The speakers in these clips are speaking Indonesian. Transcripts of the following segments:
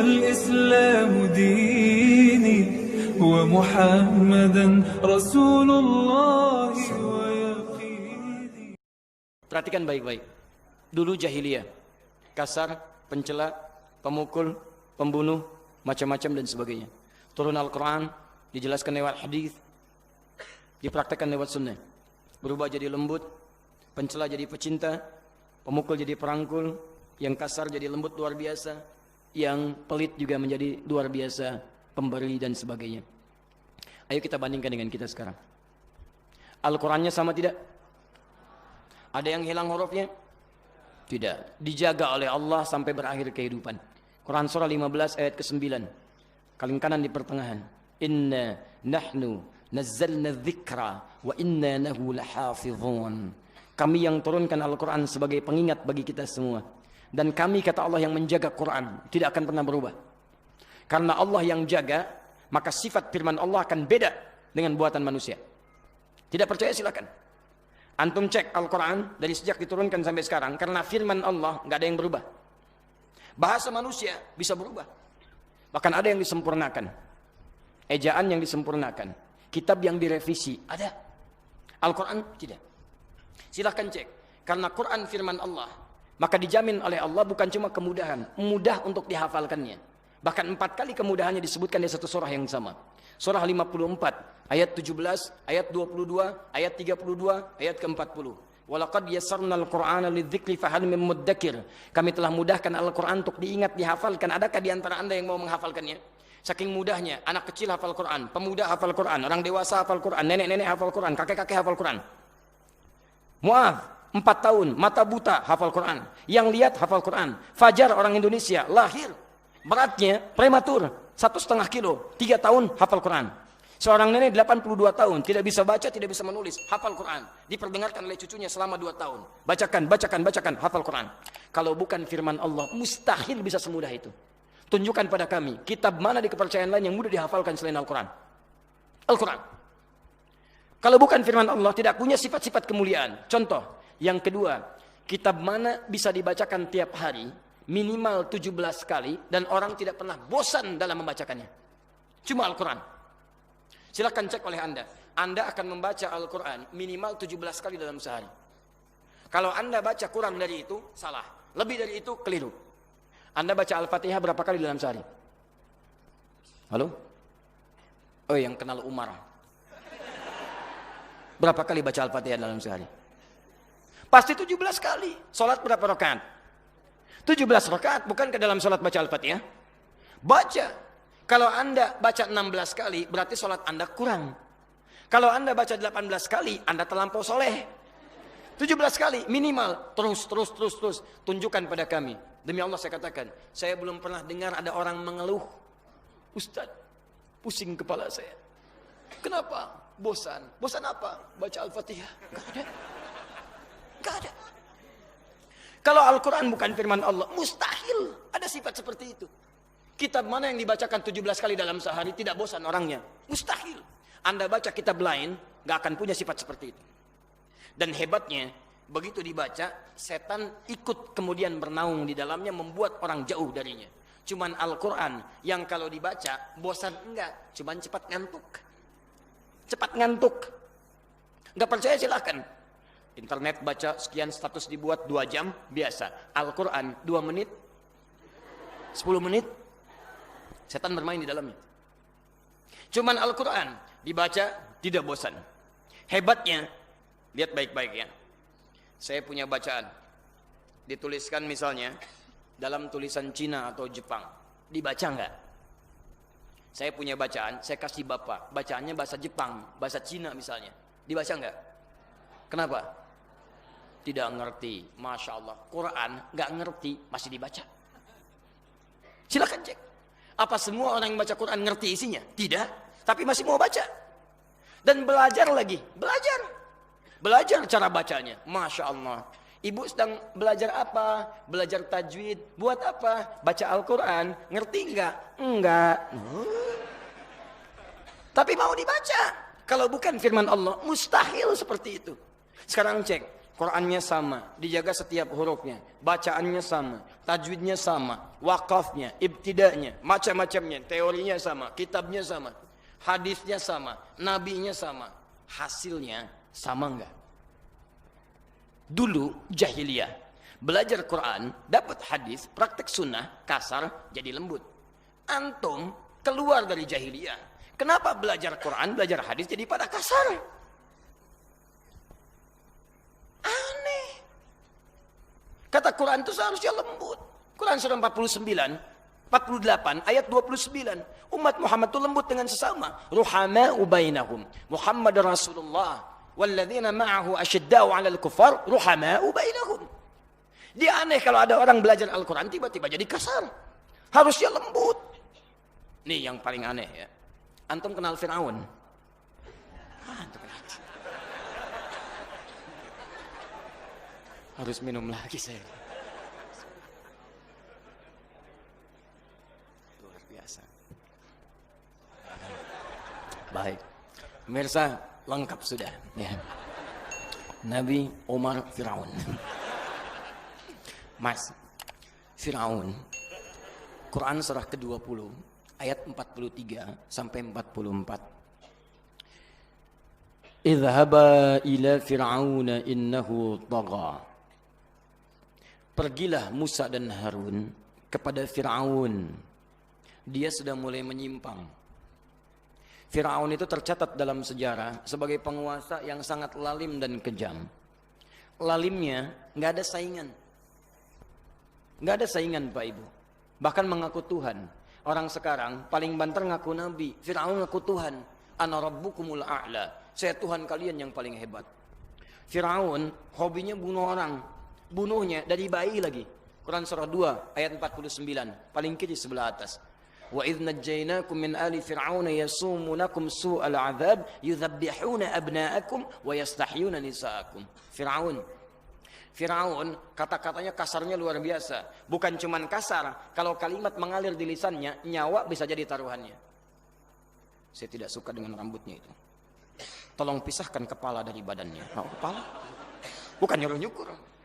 والإسلام ديني ومحمدا رسول الله ويقيني. Perhatikan baik-baik. Dulu jahiliyah, kasar, pencela, pemukul, pembunuh, macam-macam dan sebagainya. Turun Al-Quran, dijelaskan lewat hadis, dipraktekkan lewat sunnah. Berubah jadi lembut, pencela jadi pecinta, pemukul jadi perangkul, yang kasar jadi lembut luar biasa, yang pelit juga menjadi luar biasa, pemberi dan sebagainya. Ayo kita bandingkan dengan kita sekarang. Al-Qurannya sama tidak? Ada yang hilang hurufnya? Tidak. Dijaga oleh Allah sampai berakhir kehidupan. Quran surah 15 ayat ke-9. Paling kanan di pertengahan. Inna nahnu nazzalna dzikra wa inna lahu lahafizun. Kami yang turunkan Al-Quran sebagai pengingat bagi kita semua. Dan kami, kata Allah, yang menjaga Quran tidak akan pernah berubah. Karena Allah yang jaga, maka sifat firman Allah akan beda dengan buatan manusia. Tidak percaya silakan. Antum cek Al-Quran dari sejak diturunkan sampai sekarang. Karena firman Allah nggak ada yang berubah. Bahasa manusia bisa berubah. Bahkan ada yang disempurnakan. Ejaan yang disempurnakan. Kitab yang direvisi. Ada. Al-Quran tidak. Silahkan cek. Karena Quran firman Allah. Maka dijamin oleh Allah bukan cuma kemudahan. Mudah untuk dihafalkannya. Bahkan 4 kali kemudahannya disebutkan di satu surah yang sama. Surah 54. Ayat 17. Ayat 22. Ayat 32. Ayat ke-40. Walaqad yassarnal Qur'ana lidzikri fahal min muddakir. Kami telah mudahkan Al-Quran untuk diingat, dihafalkan. Adakah di antara Anda yang mau menghafalkannya? Saking mudahnya, anak kecil hafal Quran, pemuda hafal Quran, orang dewasa hafal Quran, nenek-nenek hafal Quran, kakek-kakek hafal Quran. Mu'adz 4 tahun, mata buta hafal Quran. Yang lihat hafal Quran. Fajar orang Indonesia, lahir. Beratnya prematur, 1,5 kilo, 3 tahun hafal Quran. Seorang nenek 82 tahun, tidak bisa baca, tidak bisa menulis, hafal Quran. Diperdengarkan oleh cucunya selama 2 tahun. Bacakan, hafal Quran. Kalau bukan firman Allah, mustahil bisa semudah itu. Tunjukkan pada kami, kitab mana di kepercayaan lain yang mudah dihafalkan selain Al-Quran? Al-Quran. Kalau bukan firman Allah, tidak punya sifat-sifat kemuliaan. Contoh, yang kedua, kitab mana bisa dibacakan tiap hari, minimal 17 kali, dan orang tidak pernah bosan dalam membacakannya? Cuma Al-Quran. Silahkan cek oleh Anda. Anda akan membaca Al-Quran minimal 17 kali dalam sehari. Kalau Anda baca kurang dari itu, salah. Lebih dari itu, keliru. Anda baca Al-Fatihah berapa kali dalam sehari? Halo? Oh, yang kenal Umar. Berapa kali baca Al-Fatihah dalam sehari? Pasti 17 kali. Salat berapa rakaat? 17 rakaat. Bukankah dalam salat baca Al-Fatihah? Baca. Kalau Anda baca 16 kali, berarti sholat Anda kurang. Kalau Anda baca 18 kali, Anda terlampau soleh. 17 kali, minimal. Terus. Tunjukkan pada kami. Demi Allah saya katakan, saya belum pernah dengar ada orang mengeluh. Ustaz, pusing kepala saya. Kenapa? Bosan. Bosan apa? Baca Al-Fatihah. Gak ada. Kalau Al-Quran bukan firman Allah, mustahil ada sifat seperti itu. Kitab mana yang dibacakan 17 kali dalam sehari tidak bosan orangnya? Mustahil. Anda baca kitab lain, gak akan punya sifat seperti itu. Dan hebatnya, begitu dibaca, setan ikut kemudian bernaung di dalamnya, membuat orang jauh darinya. Cuman Al-Quran yang kalau dibaca, bosan enggak, cuman cepat ngantuk. Cepat ngantuk. Gak percaya silahkan. Internet baca sekian status dibuat 2 jam, biasa. Al-Quran 2 menit, 10 menit, setan bermain di dalamnya. Cuman Al-Quran dibaca tidak bosan. Hebatnya, lihat baik-baik ya. Saya punya bacaan. Dituliskan misalnya dalam tulisan Cina atau Jepang. Dibaca enggak? Saya punya bacaan, saya kasih Bapak. Bacaannya bahasa Jepang, bahasa Cina misalnya. Dibaca enggak? Kenapa? Tidak ngerti. Masya Allah. Quran enggak ngerti, masih dibaca. Silakan cek. Apa semua orang yang baca Quran ngerti isinya? Tidak. Tapi masih mau baca. Dan belajar lagi. Belajar cara bacanya. Masya Allah. Ibu sedang belajar apa? Belajar tajwid. Buat apa? Baca Al-Quran. Ngerti enggak? Enggak. Tapi mau dibaca. Kalau bukan firman Allah, mustahil seperti itu. Sekarang cek. Qurannya sama, dijaga setiap hurufnya, bacaannya sama, tajwidnya sama, wakafnya, ibtidanya, macam-macamnya, teorinya sama, kitabnya sama, hadisnya sama, nabinya sama. Hasilnya sama enggak? Dulu jahiliyah, belajar Quran, dapat hadis, praktek sunnah, kasar, jadi lembut. Antum keluar dari jahiliyah, kenapa belajar Quran, belajar hadis jadi pada kasar? Aneh. Kata Quran itu seharusnya lembut. Quran surah 48 ayat 29. Umat Muhammad itu lembut dengan sesama. Ruhama'u bainahum. Muhammad Rasulullah walladzina ma'ahu asyidda'u 'alal kuffar ruhama'u bainahum. Dia aneh kalau ada orang belajar Al-Quran tiba-tiba jadi kasar. Harusnya lembut. Nih yang paling aneh ya. Antum kenal Fir'aun? Antum kenal. Harus minum lagi saya. Luar biasa. Baik. Pemirsa, lengkap sudah. Ya. Nabi Umar Fir'aun. Mas, Fir'aun. Quran surah ke-20 ayat 43 sampai 44. Idhaba ila Fir'auna innahu tagha. Pergilah Musa dan Harun kepada Fir'aun. Dia sudah mulai menyimpang. Fir'aun itu tercatat dalam sejarah sebagai penguasa yang sangat lalim dan kejam. Lalimnya nggak ada saingan. Nggak ada saingan Pak Ibu. Bahkan mengaku Tuhan. Orang sekarang paling banter ngaku Nabi. Fir'aun ngaku Tuhan. Ana rabbukumul a'la. Saya Tuhan kalian yang paling hebat. Fir'aun hobinya bunuh orang. Bunuhnya dari bayi lagi. Quran surah 2 ayat 49. Paling kiri sebelah atas. Wa idh najjaynakum min ali fir'auna yasumunakum su'al 'adzab yudzabbihuna abna'akum wa yastahyuna nisa'akum. Fir'aun kata-katanya kasarnya luar biasa. Bukan cuman kasar, kalau kalimat mengalir di lisannya, nyawa bisa jadi taruhannya. Saya tidak suka dengan rambutnya itu. Tolong pisahkan kepala dari badannya. Mau kepala? Bukan nyuruh-nyukur.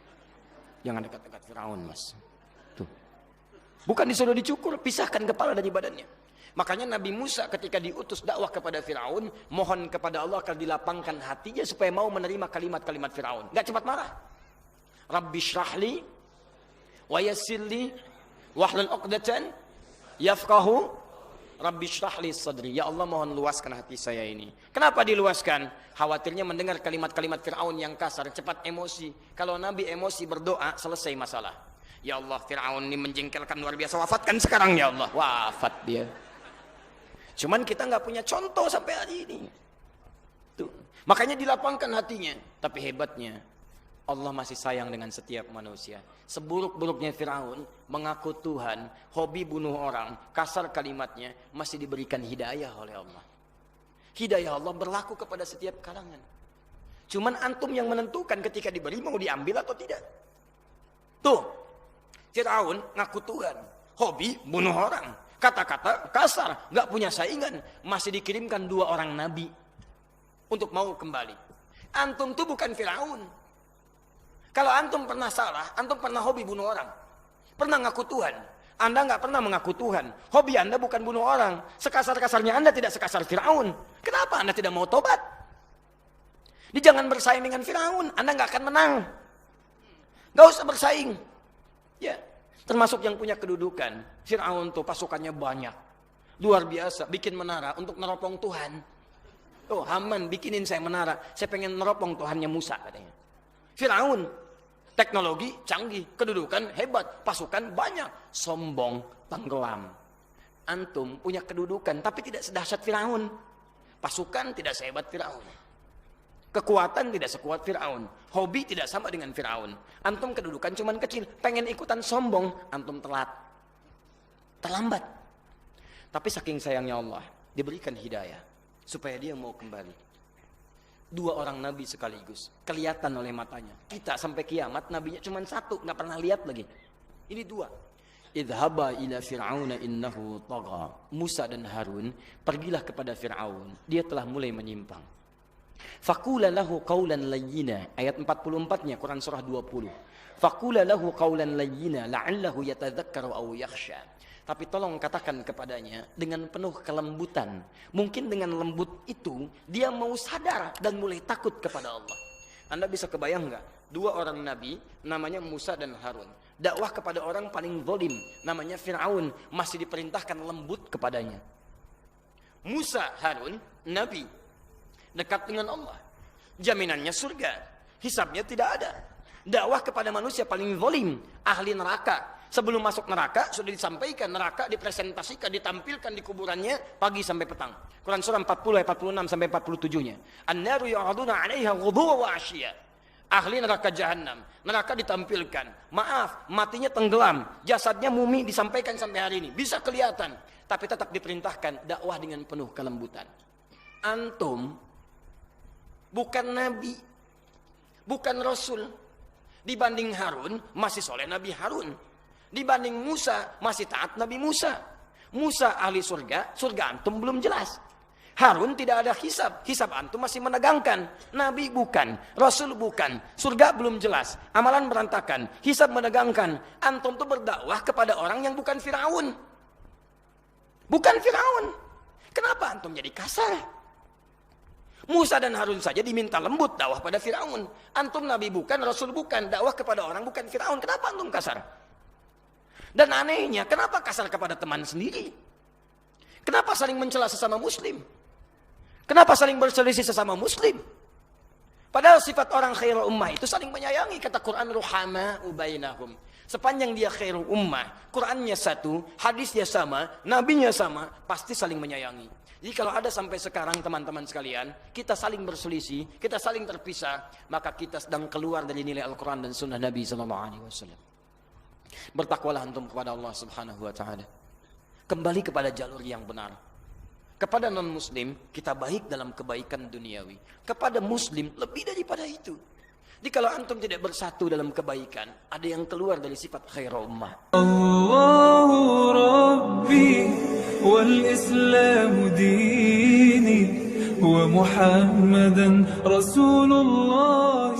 Jangan dekat-dekat Fir'aun, Mas. Tuh. Bukan disuruh dicukur, pisahkan kepala dari badannya. Makanya Nabi Musa ketika diutus dakwah kepada Fir'aun, mohon kepada Allah agar dilapangkan hatinya supaya mau menerima kalimat-kalimat Fir'aun. Gak cepat marah. Rabbi syrahli wa yassirli wahlul 'uqdatan yafqahu Rabbi syrahli sadri. Ya Allah, mohon luaskan hati saya ini. Kenapa diluaskan? Khawatirnya mendengar kalimat-kalimat Fir'aun yang kasar, cepat emosi. Kalau Nabi emosi berdoa, selesai masalah. Ya Allah, Fir'aun ini menjengkelkan luar biasa. Wafatkan sekarang ya Allah. Wafat dia. Cuman kita nggak punya contoh sampai hari ini. Tuh. Makanya dilapangkan hatinya. Tapi hebatnya, Allah masih sayang dengan setiap manusia. Seburuk-buruknya Fir'aun, mengaku Tuhan, hobi bunuh orang, kasar kalimatnya, masih diberikan hidayah oleh Allah. Hidayah Allah berlaku kepada setiap kalangan. Cuman antum yang menentukan ketika diberi mau diambil atau tidak. Tuh, Fir'aun ngaku Tuhan, hobi bunuh orang, kata-kata kasar, gak punya saingan, masih dikirimkan 2 orang nabi untuk mau kembali. Antum tuh bukan Fir'aun. Kalau antum pernah salah, antum pernah hobi bunuh orang, pernah ngaku Tuhan, Anda nggak pernah mengaku Tuhan. Hobi Anda bukan bunuh orang. Sekasar-kasarnya Anda tidak sekasar Fir'aun. Kenapa Anda tidak mau tobat? Jangan bersaing dengan Fir'aun, Anda nggak akan menang. Nggak usah bersaing. Ya, termasuk yang punya kedudukan. Fir'aun tuh pasukannya banyak, luar biasa, bikin menara untuk neropong Tuhan. Oh, Haman bikinin saya menara, saya pengen neropong Tuhannya Musa katanya. Fir'aun, teknologi canggih, kedudukan hebat, pasukan banyak, sombong, tenggelam. Antum punya kedudukan tapi tidak sedahsyat Fir'aun. Pasukan tidak sehebat Fir'aun. Kekuatan tidak sekuat Fir'aun. Hobi tidak sama dengan Fir'aun. Antum kedudukan cuman kecil, pengen ikutan sombong, antum telat. Terlambat. Tapi saking sayangnya Allah, diberikan hidayah supaya dia mau kembali. 2 orang nabi sekaligus, kelihatan oleh matanya. Kita sampai kiamat nabinya cuma 1, nggak pernah lihat lagi. Ini 2. Idhaba ila Fir'auna innahu tagha. Musa dan Harun pergilah kepada Fir'aun. Dia telah mulai menyimpang. Faqula lahu qawlan layyina. Ayat 44-nya Quran surah 20. Faqula lahu qawlan layyina la'allahu yatadzakkaru aw yakhsha. Tapi tolong katakan kepadanya dengan penuh kelembutan. Mungkin dengan lembut itu dia mau sadar dan mulai takut kepada Allah. Anda bisa kebayang nggak? Dua orang nabi namanya Musa dan Harun. Dakwah kepada orang paling zalim namanya Fir'aun. Masih diperintahkan lembut kepadanya. Musa, Harun, nabi. Dekat dengan Allah. Jaminannya surga. Hisabnya tidak ada. Dakwah kepada manusia paling zalim. Ahli neraka. Sebelum masuk neraka sudah disampaikan. Neraka dipresentasikan, ditampilkan di kuburannya pagi sampai petang. Quran surah 40 ayat 46 sampai 47-nya. An-naru yu'aduna 'alaiha ghuduwwan wa 'ashiyya. Ahli neraka jahanam. Neraka ditampilkan. Maaf, matinya tenggelam. Jasadnya mumi disampaikan sampai hari ini. Bisa kelihatan. Tapi tetap diperintahkan dakwah dengan penuh kelembutan. Antum bukan nabi, bukan rasul. Dibanding Harun, masih soleh Nabi Harun. Dibanding Musa, masih taat Nabi Musa. Musa ahli surga, surga antum belum jelas. Harun tidak ada hisab, hisab antum masih menegangkan. Nabi bukan, rasul bukan, surga belum jelas. Amalan berantakan, hisab menegangkan. Antum tuh berdakwah kepada orang yang bukan Firaun. Bukan Firaun. Kenapa antum jadi kasar? Musa dan Harun saja diminta lembut dakwah pada Firaun. Antum nabi bukan, rasul bukan, dakwah kepada orang bukan Firaun. Kenapa antum kasar? Dan anehnya, kenapa kasar kepada teman sendiri? Kenapa saling mencela sesama muslim? Kenapa saling berselisih sesama muslim? Padahal sifat orang khairul ummah itu saling menyayangi. Kata Quran, ruhama'u bainahum. Sepanjang dia khairul ummah, Qurannya satu, hadisnya sama, nabinya sama, pasti saling menyayangi. Jadi kalau ada sampai sekarang teman-teman sekalian, kita saling berselisih, kita saling terpisah, maka kita sedang keluar dari nilai Al-Quran dan Sunnah Nabi SAW. Bertakwalah antum kepada Allah Subhanahu Wa Taala. Kembali kepada jalur yang benar. Kepada non-muslim, kita baik dalam kebaikan duniawi. Kepada muslim, lebih daripada itu. Jadi kalau antum tidak bersatu dalam kebaikan, ada yang keluar dari sifat khairul ummah. Allahu Rabbi wal Islam dini wa Muhammadan Rasulullah.